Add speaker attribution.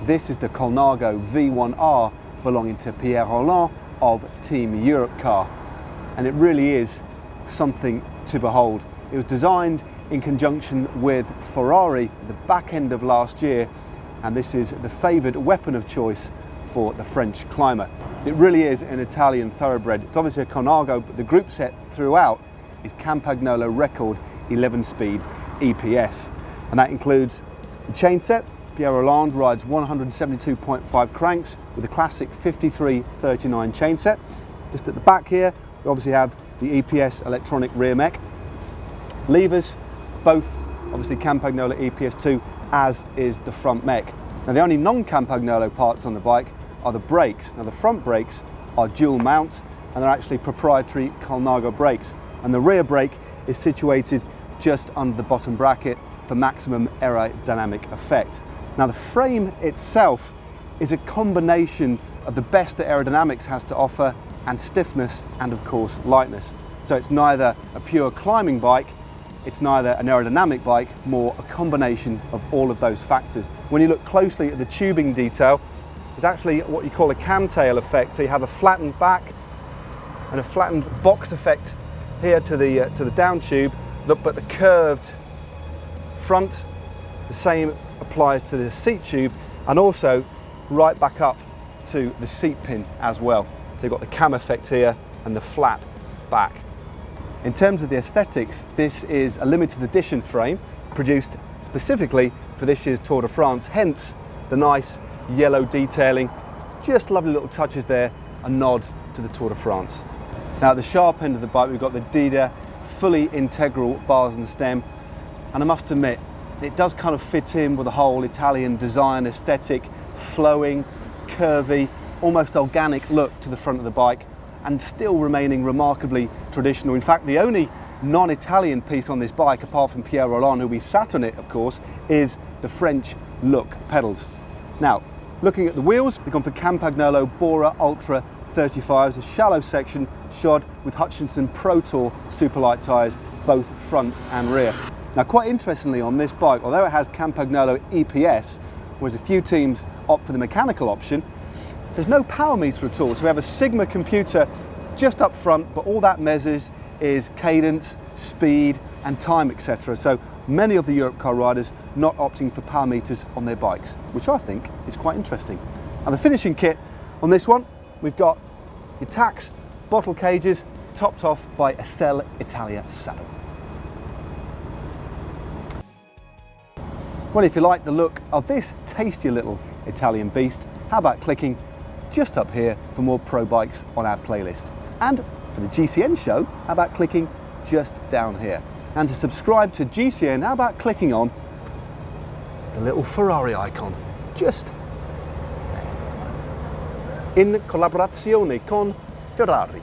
Speaker 1: This is the Colnago V1-R belonging to Pierre Rolland of Team Europcar, and it really is something to behold. It was designed in conjunction with Ferrari at the back end of last year, and this is the favoured weapon of choice for the French climber. It really is an Italian thoroughbred. It's obviously a Colnago, but the group set throughout is Campagnolo record 11-speed EPS, and that includes the Chainset. Pierre Rolland rides 172.5 cranks with a classic 5339 chainset. Just at the back here, we obviously have the EPS electronic rear mech. Levers, both obviously Campagnolo EPS2, as is the front mech. Now the only non-Campagnolo parts on the bike are the brakes. Now the front brakes are dual mount, and they're actually proprietary Colnago brakes. And the rear brake is situated just under the bottom bracket for maximum aerodynamic effect. Now the frame itself is a combination of the best that aerodynamics has to offer, and stiffness, and of course lightness. So it's neither a pure climbing bike, it's neither an aerodynamic bike, more a combination of all of those factors. When you look closely at the tubing detail, there's actually what you call a camtail effect. So you have a flattened back and a flattened box effect here to the down tube. Look, but the curved front, the same applies to the seat tube, and also right back up to the seat pin as well. So you've got the cam effect here and the flat back. In terms of the aesthetics, this is a limited edition frame produced specifically for this year's Tour de France, hence the nice yellow detailing. Just lovely little touches there, a nod to the Tour de France. Now at the sharp end of the bike, we've got the Deda fully integral bars and stem, and I must admit, it does kind of fit in with the whole Italian design aesthetic, flowing, curvy, almost organic look to the front of the bike, and still remaining remarkably traditional. In fact, the only non-Italian piece on this bike, apart from Pierre Rolland, who we sat on it, of course, is the French look pedals. Now, looking at the wheels, they've gone for Campagnolo Bora Ultra 35s, a shallow section shod with Hutchinson Pro Tour Superlight tyres, both front and rear. Now, quite interestingly on this bike, although it has Campagnolo EPS, whereas a few teams opt for the mechanical option, there's no power meter at all. So we have a Sigma computer just up front, but all that measures is cadence, speed, and time, etc. So many of the Europcar riders not opting for power meters on their bikes, which I think is quite interesting. And the finishing kit on this one, we've got your tacks, bottle cages, topped off by a Selle Italia saddle. Well, if you like the look of this tasty little Italian beast, how about clicking just up here for more pro bikes on our playlist? And for the GCN show, how about clicking just down here? And to subscribe to GCN, how about clicking on the little Ferrari icon just there. In collaborazione con Ferrari.